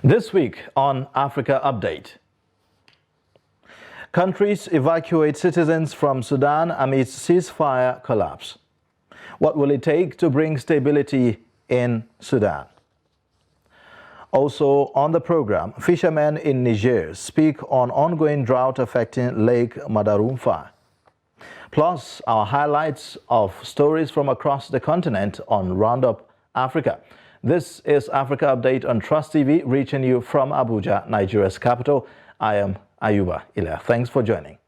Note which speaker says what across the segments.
Speaker 1: This week on Africa Update. Countries evacuate citizens from Sudan amidst ceasefire collapse. What will it take to bring stability in Sudan? Also on the program, fishermen in Niger speak on ongoing drought affecting Lake Madarumfa. Plus, our highlights of stories from across the continent on Roundup Africa. This is Africa Update on Trust TV, reaching you from Abuja, Nigeria's capital. I am Ayuba Ilia. Thanks for joining.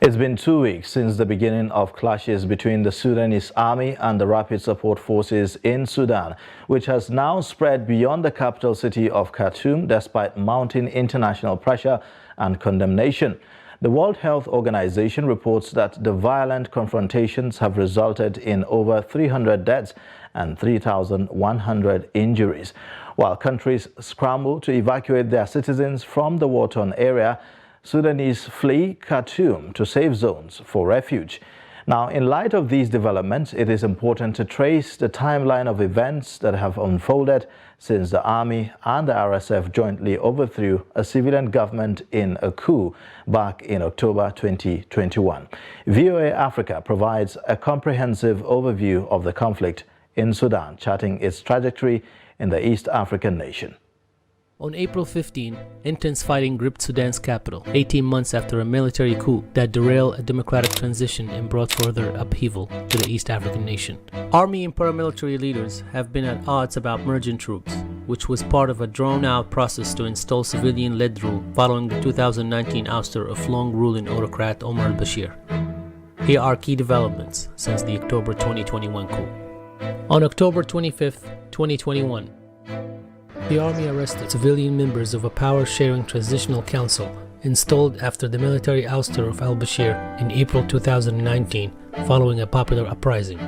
Speaker 1: It's been 2 weeks since the beginning of clashes between the Sudanese army and the Rapid Support Forces in Sudan, which has now spread beyond the capital city of Khartoum despite mounting international pressure and condemnation. The World Health Organization reports that the violent confrontations have resulted in over 300 deaths and 3,100 injuries. While countries scramble to evacuate their citizens from the war-torn area, Sudanese flee Khartoum to safe zones for refuge. Now, in light of these developments, it is important to trace the timeline of events that have unfolded since the army and the RSF jointly overthrew a civilian government in a coup back in October 2021. VOA Africa provides a comprehensive overview of the conflict in Sudan, charting its trajectory in the East African nation.
Speaker 2: On April 15, intense fighting gripped Sudan's capital, 18 months after a military coup that derailed a democratic transition and brought further upheaval to the East African nation. Army and paramilitary leaders have been at odds about merging troops, which was part of a drawn-out process to install civilian-led rule following the 2019 ouster of long-ruling autocrat Omar al-Bashir. Here are key developments since the October 2021 coup. On October 25, 2021, the army arrested civilian members of a power-sharing transitional council installed after the military ouster of al-Bashir in April 2019 following a popular uprising.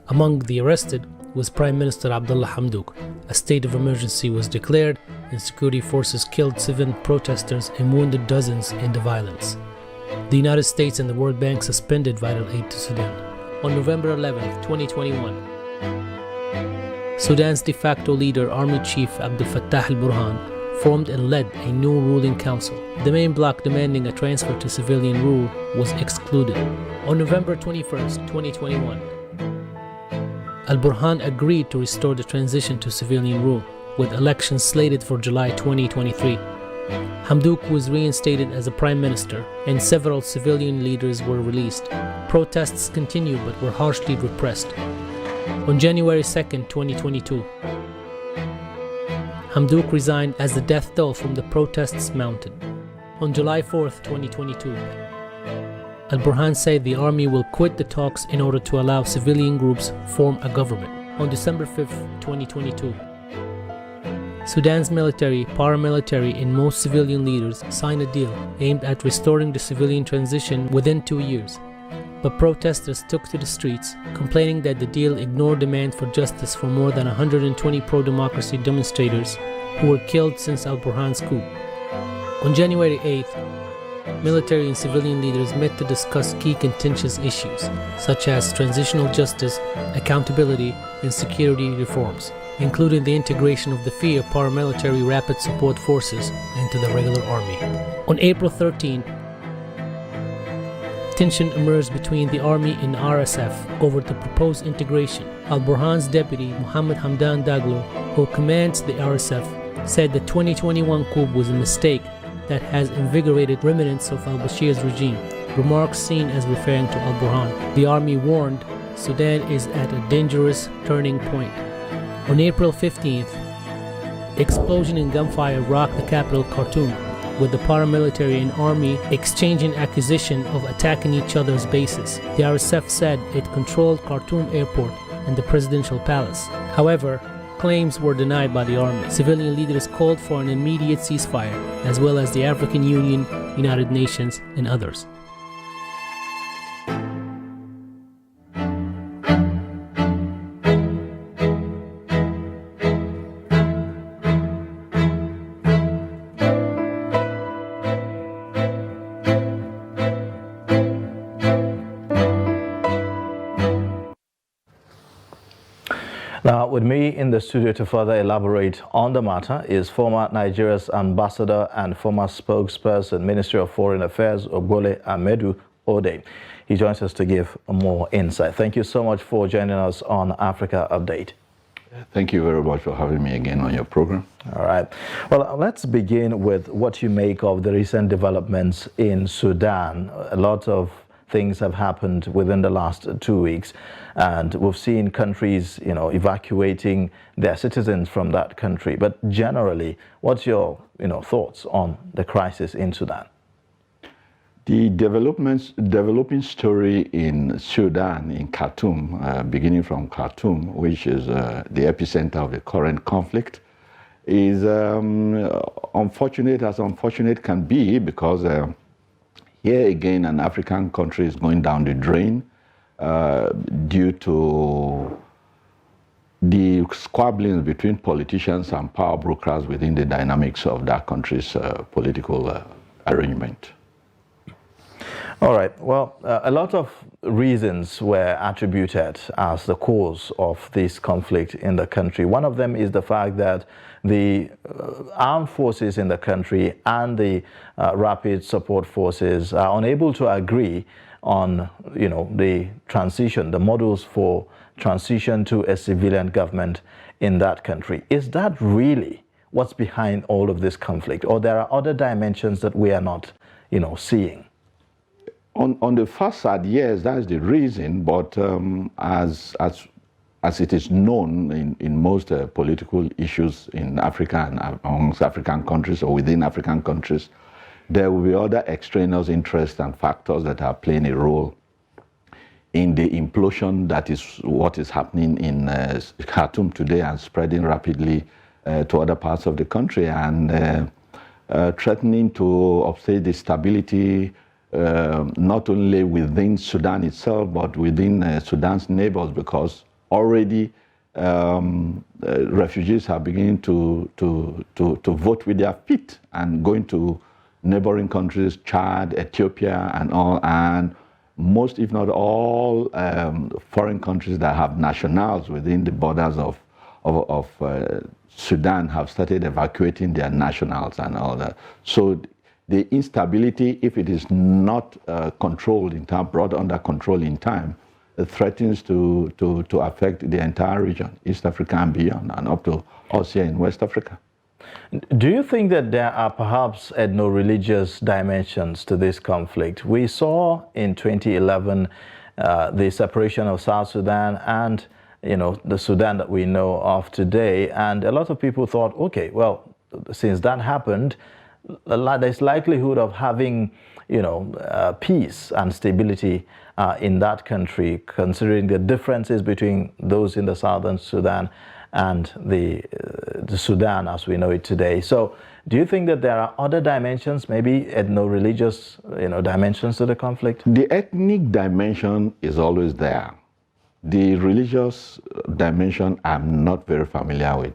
Speaker 2: Among the arrested was Prime Minister Abdullah Hamdok. A state of emergency was declared and security forces killed 7 protesters and wounded dozens in the violence. The United States and the World Bank suspended vital aid to Sudan. On November 11, 2021, Sudan's de facto leader, Army Chief Abdel Fattah al-Burhan, formed and led a new ruling council. The main bloc demanding a transfer to civilian rule was excluded. On November 21, 2021, al-Burhan agreed to restore the transition to civilian rule, with elections slated for July 2023. Hamdok was reinstated as a prime minister, and several civilian leaders were released. Protests continued but were harshly repressed. On January 2, 2022, Hamdok resigned as the death toll from the protests mounted. On July 4, 2022, al-Burhan said the army will quit the talks in order to allow civilian groups form a government. On December 5, 2022, Sudan's military, paramilitary, and most civilian leaders signed a deal aimed at restoring the civilian transition within 2 years. But protesters took to the streets, complaining that the deal ignored demand for justice for more than 120 pro-democracy demonstrators who were killed since al-Burhan's coup. On January 8th, military and civilian leaders met to discuss key contentious issues, such as transitional justice, accountability, and security reforms, including the integration of the FIA paramilitary Rapid Support Forces into the regular army. On April 13, tension emerged between the army and RSF over the proposed integration. Al-Burhan's deputy, Mohammed Hamdan Daglo, who commands the RSF, said the 2021 coup was a mistake that has invigorated remnants of al-Bashir's regime, remarks seen as referring to al-Burhan. The army warned Sudan is at a dangerous turning point. On April 15th, explosion and gunfire rocked the capital Khartoum, with the paramilitary and army exchanging accusation of attacking each other's bases. The RSF said it controlled Khartoum airport and the presidential palace. However, claims were denied by the army. Civilian leaders called for an immediate ceasefire, as well as the African Union, United Nations, and others.
Speaker 1: Now, with me in the studio to further elaborate on the matter is former Nigeria's ambassador and former spokesperson, Ministry of Foreign Affairs, Ogbole Amedu Ode. He joins us to give more insight. Thank you so much for joining us on Africa Update.
Speaker 3: Thank you very much for having me again on your program.
Speaker 1: All right. Well, let's begin with what you make of the recent developments in Sudan. A lot of things have happened within the last 2 weeks, and we've seen countries, evacuating their citizens from that country. But generally, what's your, thoughts on the crisis in Sudan?
Speaker 3: The developing story in Sudan, in Khartoum, beginning from Khartoum, which is the epicenter of the current conflict, is unfortunate as unfortunate can be, because here again an African country is going down the drain due to the squabblings between politicians and power brokers within the dynamics of that country's political arrangement.
Speaker 1: All right. Well, a lot of reasons were attributed as the cause of this conflict in the country. One of them is the fact that the armed forces in the country and the rapid support forces are unable to agree on, the transition, the models for transition to a civilian government in that country. Is that really what's behind all of this conflict, or there are other dimensions that we are not, seeing?
Speaker 3: On the first side, yes, that's the reason. But as it is known in most political issues in Africa and amongst African countries or within African countries, there will be other extraneous interests and factors that are playing a role in the implosion that is what is happening in Khartoum today and spreading rapidly to other parts of the country and threatening to upset the stability not only within Sudan itself, but within Sudan's neighbors, because already refugees are beginning to vote with their feet and going to neighboring countries, Chad, Ethiopia, and all, and most, if not all, foreign countries that have nationals within the borders of Sudan have started evacuating their nationals and all that. So the instability, if it is not controlled in time, brought under control in time, threatens to affect the entire region, East Africa and beyond, and up to us here in West Africa.
Speaker 1: Do you think that there are perhaps ethno-religious dimensions to this conflict? We saw in 2011 the separation of South Sudan and, the Sudan that we know of today, and a lot of people thought, okay, well, since that happened, there's likelihood of having, peace and stability in that country, considering the differences between those in the southern Sudan and the Sudan as we know it today. So do you think that there are other dimensions, maybe ethno-religious, dimensions to the conflict?
Speaker 3: The ethnic dimension is always there. The religious dimension I'm not very familiar with.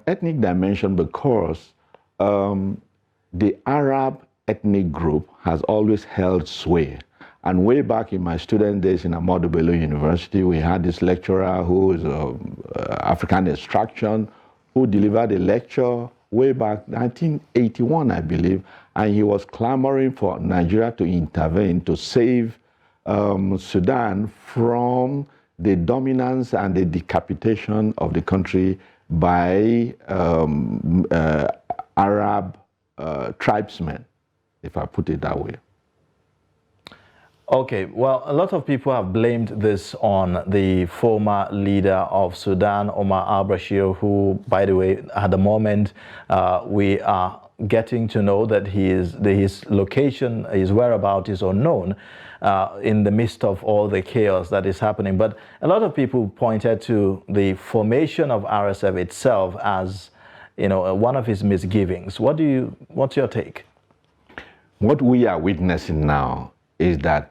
Speaker 3: Ethnic dimension because the Arab ethnic group has always held sway. And way back in my student days in Ahmadu Bello University, we had this lecturer who is African extraction, who delivered a lecture way back 1981, I believe, and he was clamoring for Nigeria to intervene to save Sudan from the dominance and the decapitation of the country by Arab tribesmen, if I put it that way.
Speaker 1: Okay, well, a lot of people have blamed this on the former leader of Sudan, Omar al-Bashir, who, by the way, at the moment, we are getting to know that his location, his whereabouts is unknown in the midst of all the chaos that is happening. But a lot of people pointed to the formation of RSF itself as, one of his misgivings. What's your take?
Speaker 3: What we are witnessing now is that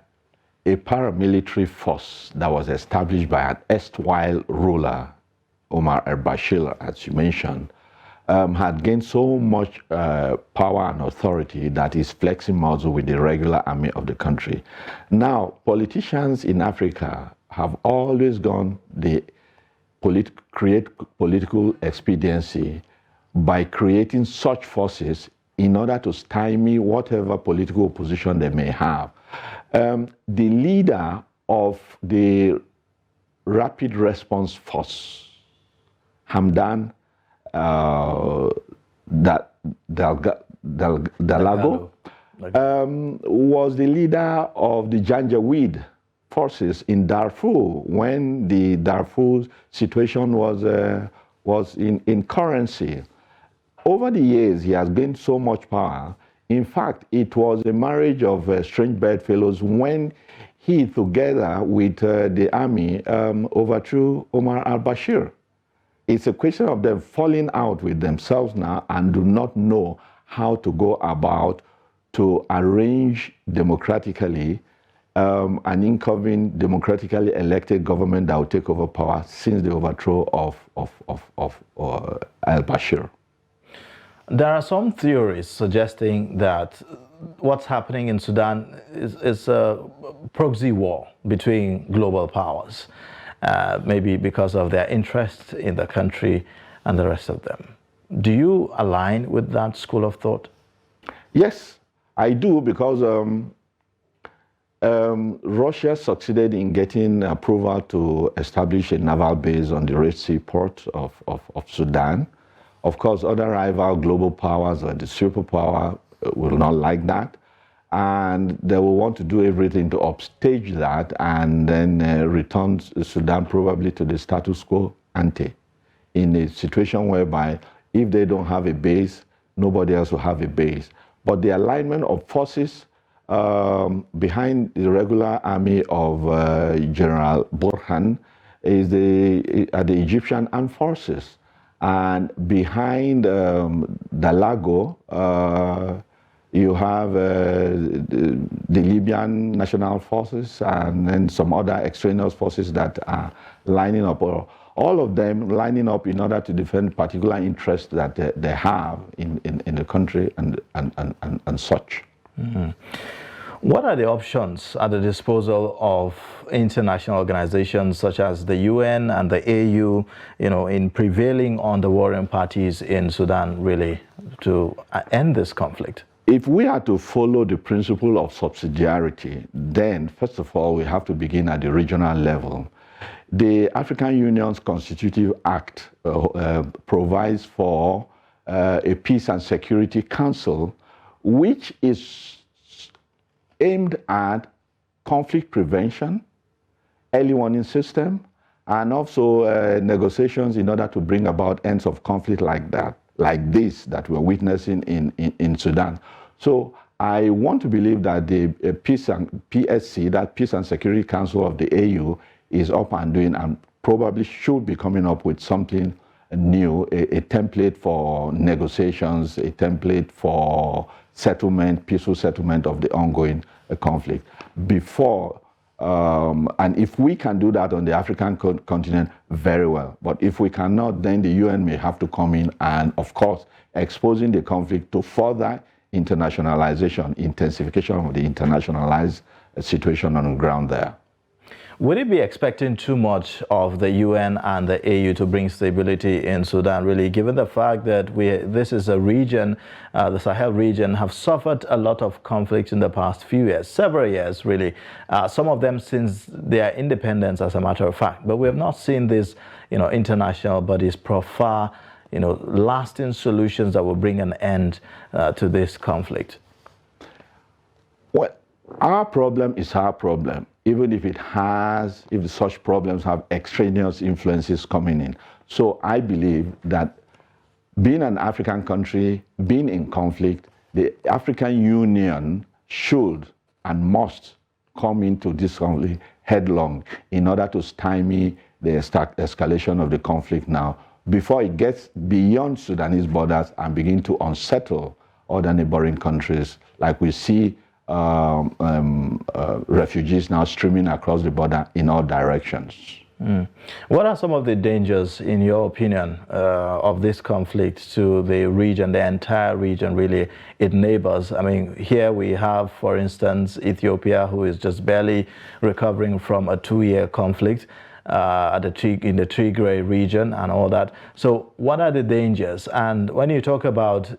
Speaker 3: a paramilitary force that was established by an erstwhile ruler, Omar al-Bashir, as you mentioned, had gained so much power and authority that is flexing muscle with the regular army of the country. Now, politicians in Africa have always gone create political expediency by creating such forces in order to stymie whatever political opposition they may have. The leader of the Rapid Response Force, Hamdan Dagalo, was the leader of the Janjaweed forces in Darfur when the Darfur situation was in currency. Over the years, he has gained so much power. In fact, it was a marriage of strange bedfellows when he, together with the army, overthrew Omar al-Bashir. It's a question of them falling out with themselves now and do not know how to go about to arrange democratically an incoming democratically elected government that will take over power since the overthrow of al-Bashir.
Speaker 1: There are some theories suggesting that what's happening in Sudan is a proxy war between global powers, maybe because of their interest in the country and the rest of them. Do you align with that school of thought?
Speaker 3: Yes, I do, because Russia succeeded in getting approval to establish a naval base on the Red Sea port of Sudan. Of course, other rival global powers or the superpower will not like that, and they will want to do everything to upstage that and then return Sudan probably to the status quo ante, in a situation whereby if they don't have a base, nobody else will have a base. But the alignment of forces behind the regular army of General Burhan is the Egyptian armed forces. And behind Dagalo, you have the Libyan national forces and then some other extraneous forces that are lining up, or all of them lining up in order to defend particular interests that they have in the country and such.
Speaker 1: Mm-hmm. What are the options at the disposal of international organizations such as the UN and the AU, in prevailing on the warring parties in Sudan, really, to end this conflict?
Speaker 3: If we are to follow the principle of subsidiarity, then first of all, we have to begin at the regional level. The African Union's Constitutive Act provides for a Peace and Security Council, which is aimed at conflict prevention, early warning system, and also negotiations in order to bring about ends of conflict like this that we're witnessing in Sudan. So I want to believe that the PSC, that Peace and Security Council of the AU, is up and doing and probably should be coming up with something new, a template for negotiations, a template for settlement, peaceful settlement of the ongoing conflict. Before, and if we can do that on the African continent, very well. But if we cannot, then the UN may have to come in and, of course, exposing the conflict to further internationalization, intensification of the internationalized situation on the ground there.
Speaker 1: Would it be expecting too much of the UN and the AU to bring stability in Sudan, really, given the fact that this is a region, the Sahel region, have suffered a lot of conflicts in the past few years, several years, really, some of them since their independence, as a matter of fact. But we have not seen these, international bodies proffer, lasting solutions that will bring an end to this conflict.
Speaker 3: Well, our problem is our problem, even if such problems have extraneous influences coming in. So I believe that being an African country, being in conflict, the African Union should and must come into this conflict headlong in order to stymie the escalation of the conflict now before it gets beyond Sudanese borders and begin to unsettle other neighboring countries, like we see refugees now streaming across the border in all directions.
Speaker 1: What are some of the dangers, in your opinion, of this conflict to the region, the entire region, really, its neighbors? I mean, here we have, for instance, Ethiopia, who is just barely recovering from a 2-year conflict in the Tigray region and all that. So what are the dangers? And when you talk about,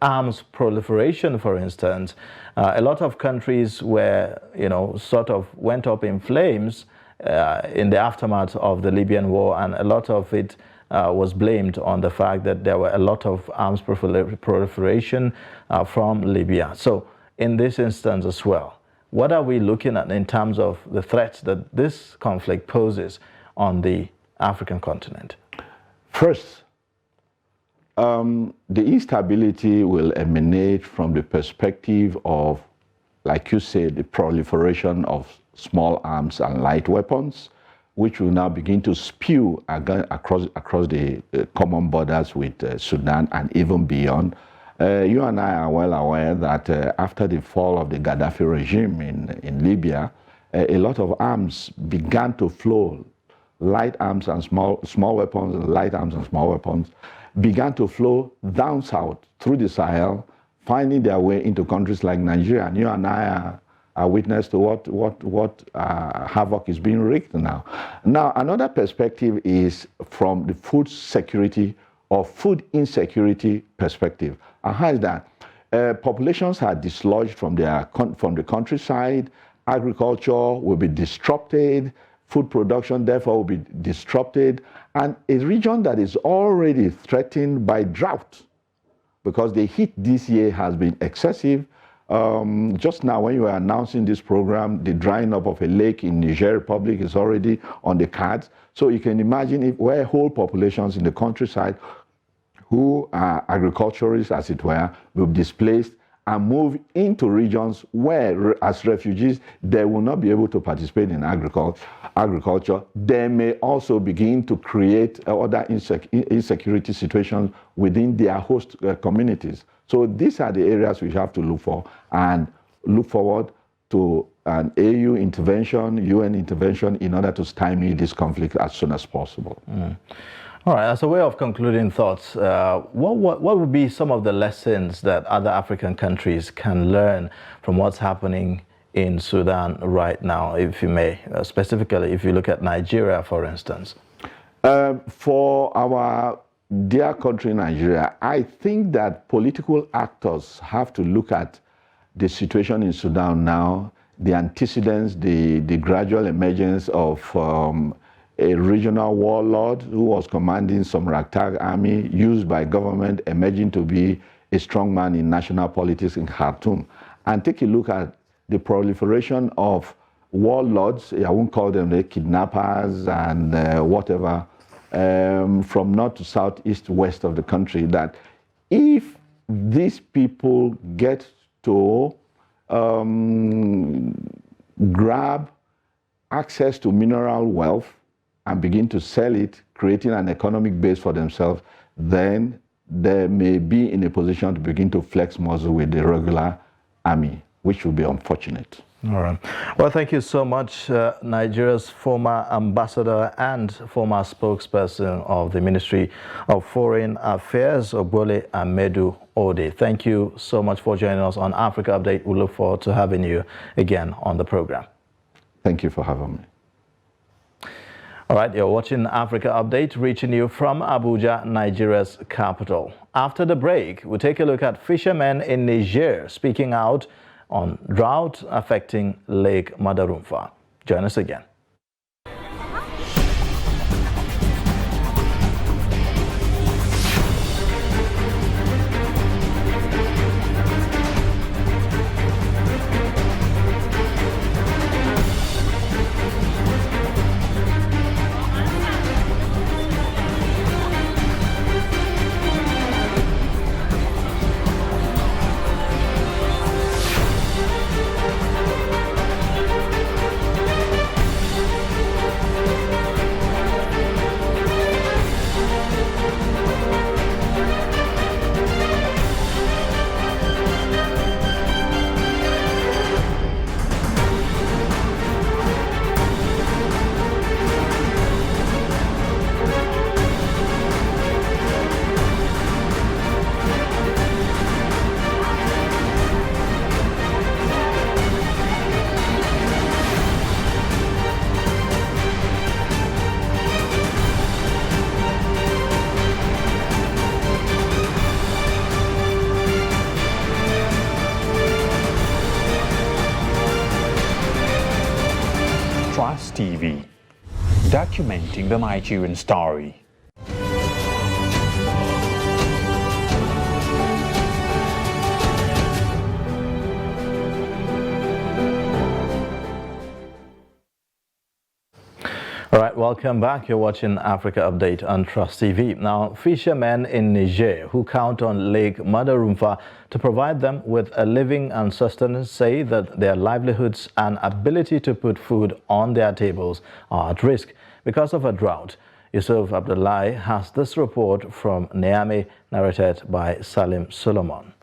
Speaker 1: arms proliferation, for instance, a lot of countries were, sort of went up in flames in the aftermath of the Libyan war, and a lot of it was blamed on the fact that there were a lot of arms proliferation from Libya. So in this instance as well, what are we looking at in terms of the threats that this conflict poses on the African continent?
Speaker 3: First, the instability will emanate from the perspective of, like you said, the proliferation of small arms and light weapons, which will now begin to spew across the common borders with Sudan and even beyond. You and I are well aware that after the fall of the Gaddafi regime in Libya, a lot of arms began to flow. Light arms and small weapons, light arms and small weapons began to flow down south through the Sahel, finding their way into countries like Nigeria. And you and I are witness to what havoc is being wreaked now. Now, another perspective is from the food security or food insecurity perspective. And how is that? Populations are dislodged from the countryside. Agriculture will be disrupted. Food production, therefore, will be disrupted. And a region that is already threatened by drought, because the heat this year has been excessive. Just now, when you were announcing this program, the drying up of a lake in Niger Republic is already on the cards. So you can imagine where whole populations in the countryside who are agriculturists, as it were, will be displaced and move into regions where, as refugees, they will not be able to participate in agriculture. They may also begin to create other insecurity situations within their host communities. So these are the areas we have to look for and look forward to an AU intervention, UN intervention, in order to stymie this conflict as soon as possible.
Speaker 1: All right, as a way of concluding thoughts, what would be some of the lessons that other African countries can learn from what's happening in Sudan right now, if you may, specifically if you look at Nigeria, for instance?
Speaker 3: For our dear country, Nigeria, I think that political actors have to look at the situation in Sudan now, the antecedents, the gradual emergence of a regional warlord who was commanding some ragtag army used by government, emerging to be a strong man in national politics in Khartoum. And take a look at the proliferation of warlords, I won't call them the kidnappers and whatever, from north to south, east, west of the country, that if these people get to grab access to mineral wealth and begin to sell it, creating an economic base for themselves, then they may be in a position to begin to flex muscle with the regular army, which would be unfortunate.
Speaker 1: All right. Well, thank you so much, Nigeria's former ambassador and former spokesperson of the Ministry of Foreign Affairs, Ogbole Amedu Ode. Thank you so much for joining us on Africa Update. We look forward to having you again on the program.
Speaker 3: Thank you for having me.
Speaker 1: All right, you're watching Africa Update, reaching you from Abuja, Nigeria's capital. After the break, we'll take a look at fishermen in Niger speaking out on drought affecting Lake Madarumfa. Join us again.
Speaker 4: TV, documenting the Nigerian story.
Speaker 1: All right, welcome back. You're watching Africa Update on Trust TV. Now, fishermen in Niger who count on Lake Madarumfa to provide them with a living and sustenance say that their livelihoods and ability to put food on their tables are at risk because of a drought. Yusuf Abdullahi has this report from Niamey, narrated by Salim Solomon.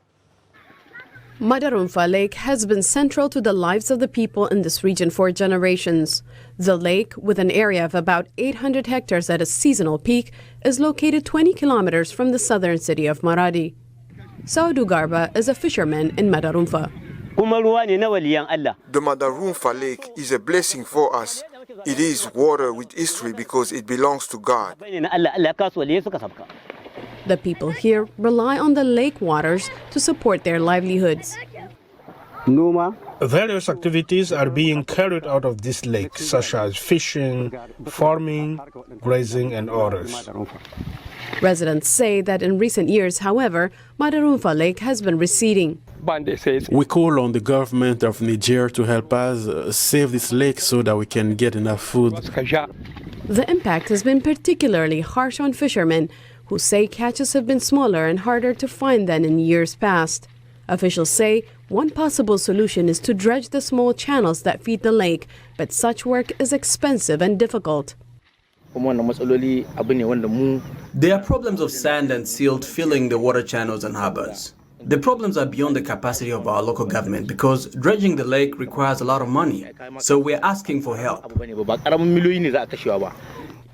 Speaker 5: Madarumfa Lake has been central to the lives of the people in this region for generations. The lake, with an area of about 800 hectares at a seasonal peak, is located 20 kilometers from the southern city of Maradi. Saudu Garba is a fisherman in Madarumfa.
Speaker 6: The Madarumfa Lake is a blessing for us. It is water with history because it belongs to God.
Speaker 5: The people here rely on the lake waters to support their livelihoods.
Speaker 7: Various activities are being carried out of this lake, such as fishing, farming, grazing, and others.
Speaker 5: Residents say that in recent years, however, Madarumfa Lake has been receding.
Speaker 8: We call on the government of Niger to help us save this lake so that we can get enough food.
Speaker 5: The impact has been particularly harsh on fishermen, who say catches have been smaller and harder to find than in years past. Officials say one possible solution is to dredge the small channels that feed the lake, but such work is expensive and difficult.
Speaker 9: There are problems of sand and silt filling the water channels and harbors. The problems are beyond the capacity of our local government because dredging the lake requires a lot of money, so we're asking for help.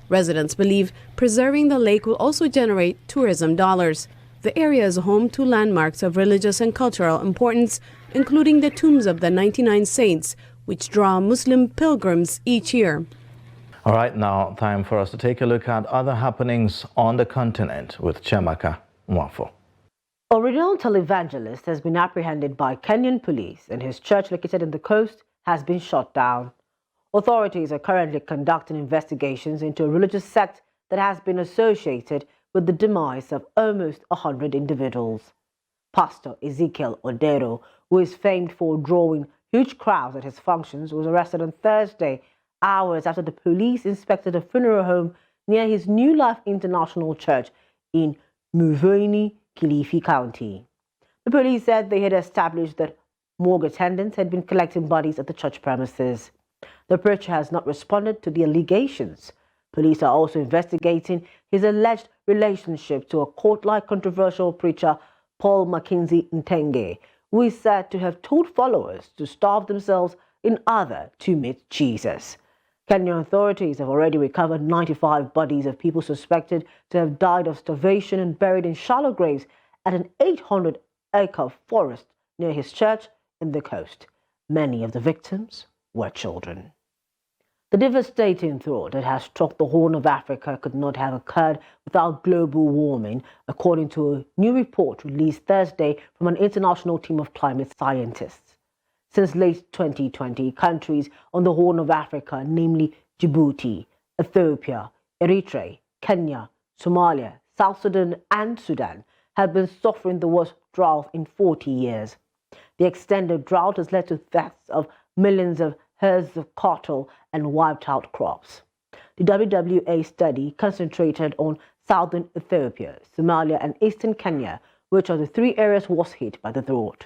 Speaker 5: Residents believe preserving the lake will also generate tourism dollars. The area is home to landmarks of religious and cultural importance, including the tombs of the 99 saints, which draw Muslim pilgrims each year.
Speaker 1: All right, now time for us to take a look at other happenings on the continent with Chemaka Mwafo.
Speaker 10: A renowned televangelist has been apprehended by Kenyan police, and his church located in the coast has been shut down. Authorities are currently conducting investigations into a religious sect that has been associated with the demise of almost 100 individuals. Pastor Ezekiel Odero, who is famed for drawing huge crowds at his functions, was arrested on Thursday, hours after the police inspected a funeral home near his New Life International Church in Muvweni, Kilifi County. The police said they had established that morgue attendants had been collecting bodies at the church premises. The preacher has not responded to the allegations. Police are also investigating his alleged relationship to a court-like controversial preacher, Paul Mackenzie Ntenge, who is said to have told followers to starve themselves in order to meet Jesus. Kenyan authorities have already recovered 95 bodies of people suspected to have died of starvation and buried in shallow graves at an 800-acre forest near his church in the coast. Many of the victims were children. The devastating drought that has struck the Horn of Africa could not have occurred without global warming, according to a new report released Thursday from an international team of climate scientists. Since late 2020, countries on the Horn of Africa, namely Djibouti, Ethiopia, Eritrea, Kenya, Somalia, South Sudan and Sudan, have been suffering the worst drought in 40 years. The extended drought has led to deaths of millions of herds of cattle and wiped out crops. The WWA study concentrated on southern Ethiopia, Somalia and eastern Kenya, which are the three areas worst hit by the drought.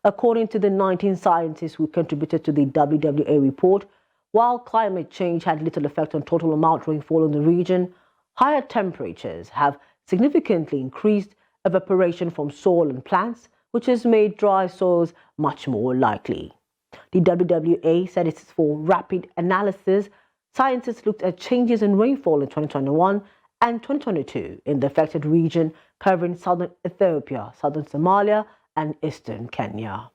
Speaker 10: According to the 19 scientists who contributed to the WWA report, while climate change had little effect on total amount of rainfall in the region, higher temperatures have significantly increased evaporation from soil and plants, which has made dry soils much more likely. The WWA said it is for rapid analysis. Scientists looked at changes in rainfall in 2021 and 2022 in the affected region, covering southern Ethiopia, southern Somalia, and eastern Kenya.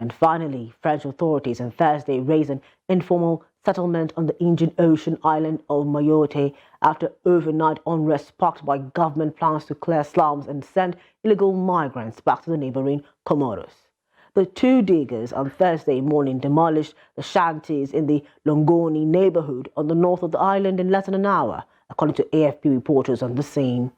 Speaker 10: And finally, French authorities on Thursday raised an informal settlement on the Indian Ocean island of Mayotte after overnight unrest sparked by government plans to clear slums and send illegal migrants back to the neighboring Comoros. The two diggers on Thursday morning demolished the shanties in the Longoni neighborhood on the north of the island in less than an hour, according to AFP reporters on the scene.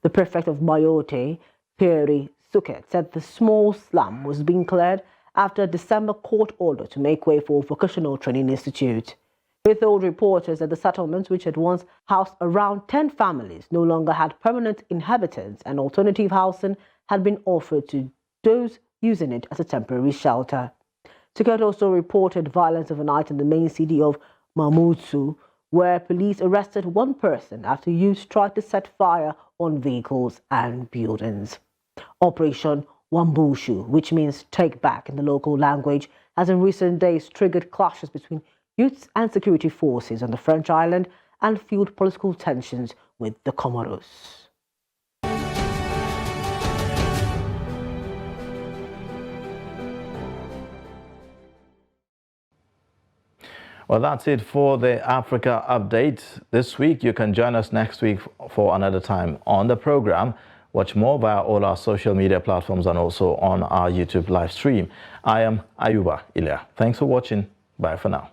Speaker 10: The prefect of Mayotte, Pierre Suket, said the small slum was being cleared after a December court order to make way for a vocational training institute. He told reporters that the settlement, which had once housed around 10 families, no longer had permanent inhabitants, and alternative housing had been offered to those using it as a temporary shelter. Suket also reported violence overnight in the main city of Mamoudzou, where police arrested one person after youths tried to set fire on vehicles and buildings. Operation Wambushu, which means take back in the local language, has in recent days triggered clashes between youths and security forces on the French island and fueled political tensions with the Comoros.
Speaker 1: Well, that's it for the Africa Update this week. You can join us next week for another time on the program. Watch more via all our social media platforms and also on our YouTube live stream. I am Ayuba Ilya. Thanks for watching. Bye for now.